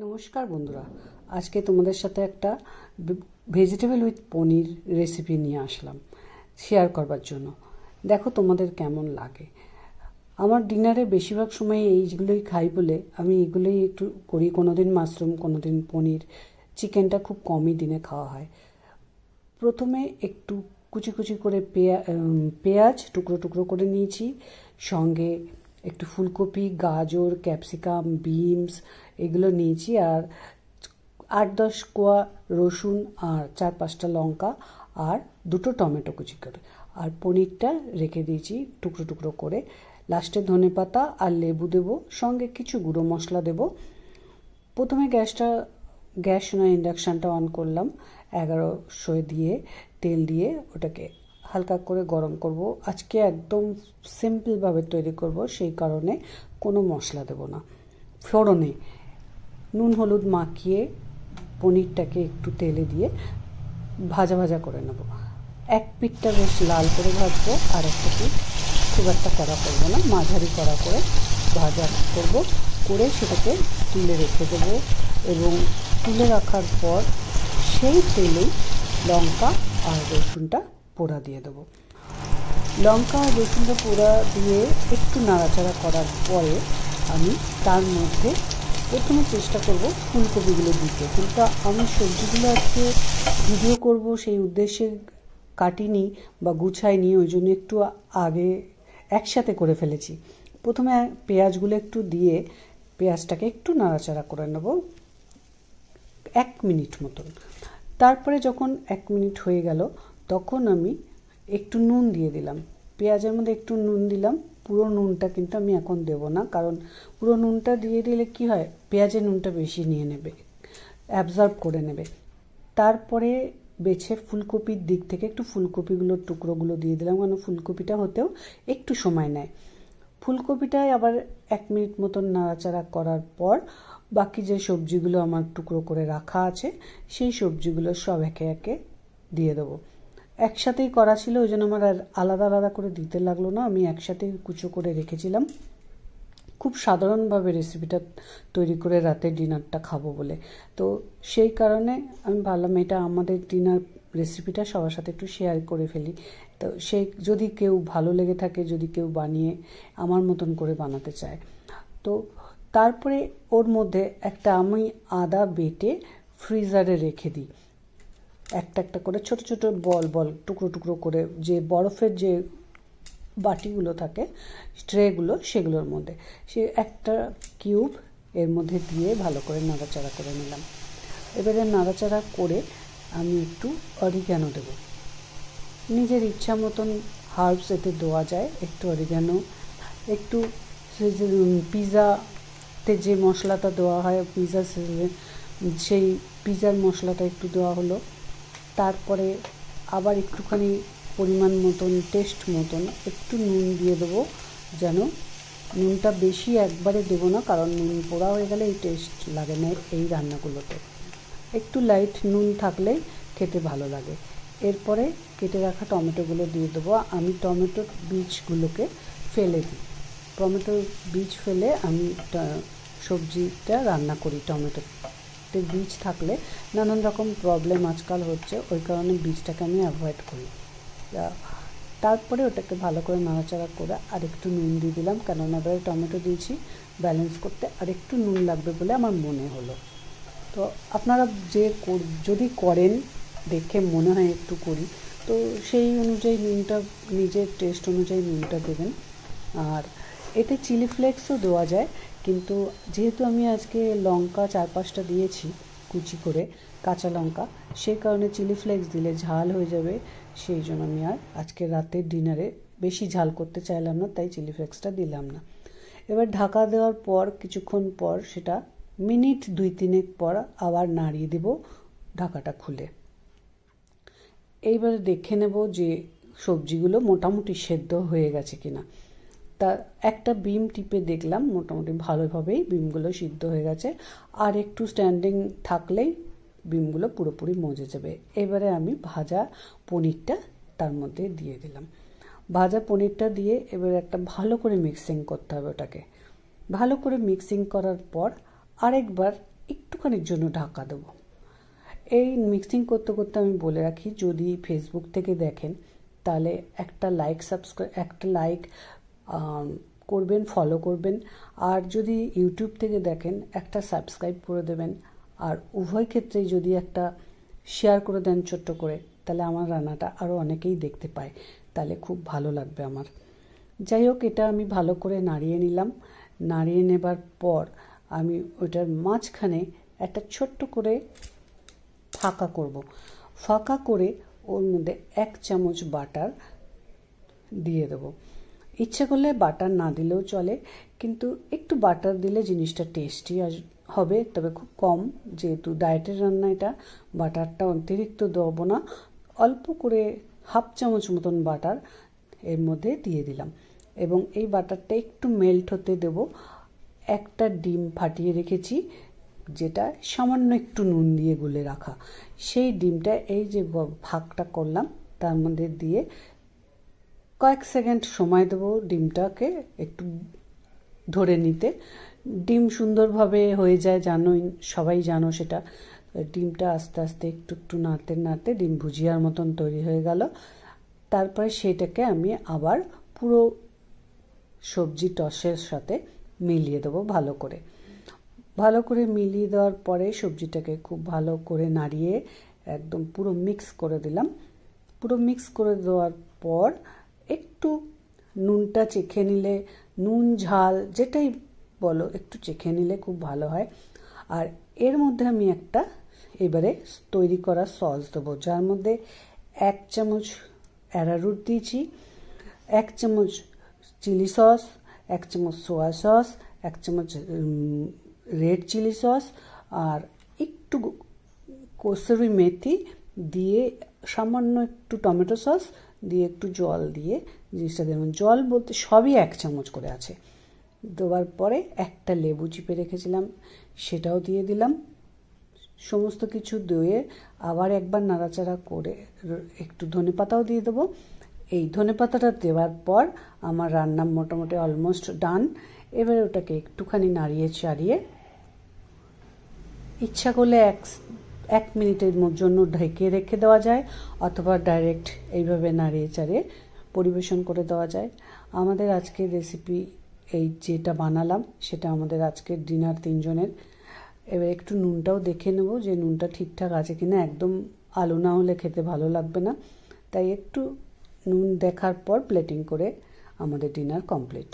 নমস্কার বন্ধুরা, আজকে তোমাদের সাথে একটা ভেজিটেবল উইথ পনির রেসিপি নিয়ে আসলাম শেয়ার করবার জন্য। দেখো তোমাদের কেমন লাগে। আমার ডিনারে বেশিরভাগ সময় এইগুলোই খাই বলে আমি এগুলোই একটু করি। কোনোদিন মাশরুম, কোনোদিন পনির। চিকেনটা খুব কমই দিনে খাওয়া হয়। প্রথমে একটু কুচি কুচি করে পেঁয়াজ টুকরো টুকরো করে নিয়েছি, সঙ্গে একটু ফুলকপি, গাজর, ক্যাপসিকাম, বিনস এগুলো নিয়েছি, আর 8-10 কোয়া রসুন, আর 4-5টা লঙ্কা, আর 2টো টমেটো কুচি করে, আর পনিরটা রেখে দিয়েছি টুকরো টুকরো করে। লাস্টে ধনেপাতা আর লেবু দেবো, সঙ্গে কিছু গুঁড়ো মশলা দেবো। প্রথমে গ্যাস নয় ইন্ডাকশানটা অন করলাম, 1100 দিয়ে তেল দিয়ে ওটাকে হালকা করে গরম করব। আজকে একদম সিম্পলভাবে তৈরি করব, সেই কারণে কোনো মশলা দেব না। ফোড়নে নুন হলুদ মাখিয়ে পনিরটাকে একটু তেলে দিয়ে ভাজা ভাজা করে নেব। এক পিঠটা বেশ লাল করে ভাজবো, আর একটা পিঠ খুব একটা কড়া করবো না, মাঝারি কড়া করে ভাজা করব। করে সেটাকে তুলে রেখে দেবো, এবং তুলে রাখার পর সেই তেলেই লঙ্কা আর রসুনটা পোড়া দিয়ে দেবো। লঙ্কা আর রসুনটা পোড়া দিয়ে একটু নাড়াচাড়া করার পরে আমি তার মধ্যে প্রথমে চেষ্টা করব ফুলকপিগুলো দিতে। কিন্তু আমি সবজিগুলো আজকে ভিডিও করব সেই উদ্দেশ্যে কাটিনি বা গুছাইনি, ওই জন্য একটু আগে একসাথে করে ফেলেছি। প্রথমে পেঁয়াজগুলো একটু দিয়ে পেঁয়াজটাকে একটু নাড়াচাড়া করে নেব 1 মিনিট মতন। তারপরে যখন 1 মিনিট হয়ে গেল, তখন আমি একটু নুন দিয়ে দিলাম। পেঁয়াজের মধ্যে একটু নুন দিলাম। পুরো নুনটা কিন্তু আমি এখন দেব না, কারণ পুরো নুনটা দিয়ে দিলে কি হয়, পেঁয়াজের নুনটা বেশি নিয়ে নেবে, অ্যাবজর্ব করে নেবে। তারপরে বেছে ফুলকপির দিক থেকে একটু ফুলকপিগুলোর টুকরোগুলো দিয়ে দিলাম, কারণ ফুলকপিটা হতেও একটু সময় নেয়। ফুলকপিটায় আবার 1 মিনিট মতন নাড়াচাড়া করার পর বাকি যে সবজিগুলো আমার টুকরো করে রাখা আছে, সেই সবজিগুলো সব একে একে দিয়ে দেবো। একসাথেই করা ছিল, ওই জন্য আমার আর আলাদা আলাদা করে দিতে লাগলো না, আমি একসাথেই কুচো করে রেখেছিলাম। খুব সাধারণভাবে রেসিপিটা তৈরি করে রাতের ডিনারটা খাবো বলে, তো সেই কারণে আমি ভাবলাম এটা আমাদের ডিনার রেসিপিটা সবার সাথে একটু শেয়ার করে ফেলি। তো সেই যদি কেউ ভালো লেগে থাকে, যদি কেউ বানিয়ে আমার মতন করে বানাতে চায়, তো তারপরে ওর মধ্যে একটা আমি আদা বেটে ফ্রিজারে রেখে দিই। একটা একটা করে ছোট ছোট বল বল টুকরো টুকরো করে, যে বরফের যে বাটিগুলো থাকে, ট্রেগুলো, সেগুলোর মধ্যে সে একটা কিউব এর মধ্যে দিয়ে ভালো করে নাড়াচাড়া করে নিলাম। এবারে নাড়াচাড়া করে আমি একটু অরিগ্যানো দেবো। নিজের ইচ্ছা মতন হার্বস এতে দেওয়া যায়, একটু অরিগ্যানো, একটু পিৎজাতে যে মশলাটা দেওয়া হয় পিৎজা সেই পিৎজার মশলাটা একটু দেওয়া হলো। তারপরে আবার একটুখানি পরিমাণ মতন, টেস্ট মতন একটু নুন দিয়ে দেবো, যেন নুনটা বেশি একবারে দেবো না, কারণ নুন পোড়া হয়ে গেলে এই টেস্ট লাগে না এই রান্নাগুলোতে। একটু লাইট নুন থাকলেই খেতে ভালো লাগে। এরপরে কেটে রাখা টমেটোগুলো দিয়ে দেবো। আমি টমেটোর বীজগুলোকে ফেলে দিই। টমেটোর বীজ ফেলে আমি সবজিটা রান্না করি। টমেটোতে বীজ থাকলে নানান রকম প্রবলেম আজকাল হচ্ছে, ওই কারণে বীজটাকে আমি অ্যাভয়েড করি। তারপরে ওটাকে ভালো করে নাড়াচাড়া করে আর একটু নুন দিয়ে দিলাম, কেননা এবারে টমেটো দিয়েছি, ব্যালেন্স করতে আর একটু নুন লাগবে বলে আমার মনে হলো। তো আপনারা যদি করেন, দেখে মনে হয় একটু করি, তো সেই অনুযায়ী নুনটা নিজের টেস্ট অনুযায়ী নুনটা দেবেন। আর এতে চিলি ফ্লেক্সও দেওয়া যায়, কিন্তু যেহেতু আমি আজকে লঙ্কা 4-5টা দিয়েছি কুচি করে, কাঁচা লঙ্কা, সেই কারণে চিলি ফ্লেক্স দিলে ঝাল হয়ে যাবে, সেই জন্য আমি আর আজকে রাতের ডিনারে বেশি ঝাল করতে চাইলাম না, তাই চিলি ফ্লেক্সটা দিলাম না। এবার ঢাকা দেওয়ার পর কিছুক্ষণ পর, সেটা মিনিট 2-3 পর আবার নাড়িয়ে দেব ঢাকাটা খুলে। এইবারে দেখে নেব যে সবজিগুলো মোটামুটি সেদ্ধ হয়ে গেছে কিনা। তা একটা বিম টিপে দেখলাম মোটামুটি ভালোভাবেই বিমগুলো সিদ্ধ হয়ে গেছে, আর একটু স্ট্যান্ডিং থাকলেই বিমগুলো পুরোপুরি মজে যাবে। এবারে আমি ভাজা পনিরটা তার মধ্যে দিয়ে দিলাম। ভাজা পনিরটা দিয়ে এবার একটা ভালো করে মিক্সিং করতে হবে ওটাকে। ভালো করে মিক্সিং করার পর আরেকবার একটু একটুখানির জন্য ঢাকা দেবো। এই মিক্সিং করতে করতে আমি বলে রাখি, যদি ফেসবুক থেকে দেখেন তাহলে একটা লাইক করবেন, ফলো করবেন। আর যদি ইউটিউব থেকে দেখেন একটা সাবস্ক্রাইব করে দেবেন। আর উভয় ক্ষেত্রেই যদি একটা শেয়ার করে দেন ছোট্ট করে, তাহলে আমার রান্নাটা আরও অনেকেই দেখতে পায়, তাহলে খুব ভালো লাগবে আমার। যাই হোক, এটা আমি ভালো করে নাড়িয়ে নিলাম। নাড়িয়ে নেবার পর আমি ওটার মাঝখানে একটা ছোট্ট করে ফাঁকা করে ওর মধ্যে 1 চামচ বাটার দিয়ে দেবো। ইচ্ছে করলে বাটার না দিলেও চলে, কিন্তু একটু বাটার দিলে জিনিসটা টেস্টি হবে, তবে খুব কম, যেহেতু ডায়েটের রান্না এটা, বাটারটা অতিরিক্ত দেবো না। অল্প করে 1/2 চামচ মতন বাটার এর মধ্যে দিয়ে দিলাম, এবং এই বাটারটা একটু মেল্ট হতে দেব। একটা ডিম ফাটিয়ে রেখেছি, যেটা সামান্য একটু নুন দিয়ে গুলে রাখা, সেই ডিমটা এই যে ভাগটা করলাম তার মধ্যে দিয়ে কয়েক সেকেন্ড সময় দেবো ডিমটাকে একটু ধরে নিতে। ডিম সুন্দরভাবে হয়ে যায়, সবাই জানো সেটা। ডিমটা আস্তে আস্তে একটু একটু নাড়তে নাড়তে ডিম ভুজিয়ার মতন তৈরি হয়ে গেল। তারপরে সেটাকে আমি আবার পুরো সবজি টসের সাথে মিলিয়ে দেবো ভালো করে মিলিয়ে দেওয়ার পরে সবজিটাকে খুব ভালো করে নাড়িয়ে একদম পুরো মিক্স করে দিলাম। পুরো মিক্স করে দেওয়ার পর একটু নুনটা চেখে নিলে, নুন ঝাল যেটাই বলো, একটু চেখে নিলে খুব ভালো হয়। আর এর মধ্যে আমি একটা এবারে তৈরি করা সস দেবো, যার মধ্যে 1 চামচ অ্যারারুট দিয়েছি, 1 চামচ চিলি সস, 1 চামচ সোয়া সস, 1 চামচ রেড চিলি সস, আর একটু কসুরি মেথি দিয়ে, সামান্য একটু টমেটো সস দিয়ে, একটু জল দিয়ে জিনিসটা দেবেন। জল বলতে সবই 1 চামচ করে আছে। দেওয়ার পরে একটা লেবু চিপে রেখেছিলাম, সেটাও দিয়ে দিলাম। সমস্ত কিছু দিয়ে আবার একবার নাড়াচাড়া করে একটু ধনেপাতাও দিয়ে দেবো। এই ধনেপাতাটা দেওয়ার পর আমার রান্না মোটামুটি অলমোস্ট ডান। এবারে ওটাকে একটুখানি নাড়িয়ে চাড়িয়ে, ইচ্ছা করলে 1 মিনিটের জন্য ঢেকে রেখে দেওয়া যায়, অথবা ডাইরেক্ট এইভাবে নাড়িয়ে চাড়িয়ে পরিবেশন করে দেওয়া যায়। আমাদের আজকের রেসিপি এই যেটা বানালাম, সেটা আমাদের আজকের ডিনার 3 জনের। এবার একটু নুনটাও দেখে নেব যে নুনটা ঠিকঠাক আছে কিনা। একদম আলু না হলে খেতে ভালো লাগবে না, তাই একটু নুন দেখার পর প্লেটিং করে আমাদের ডিনার কমপ্লিট।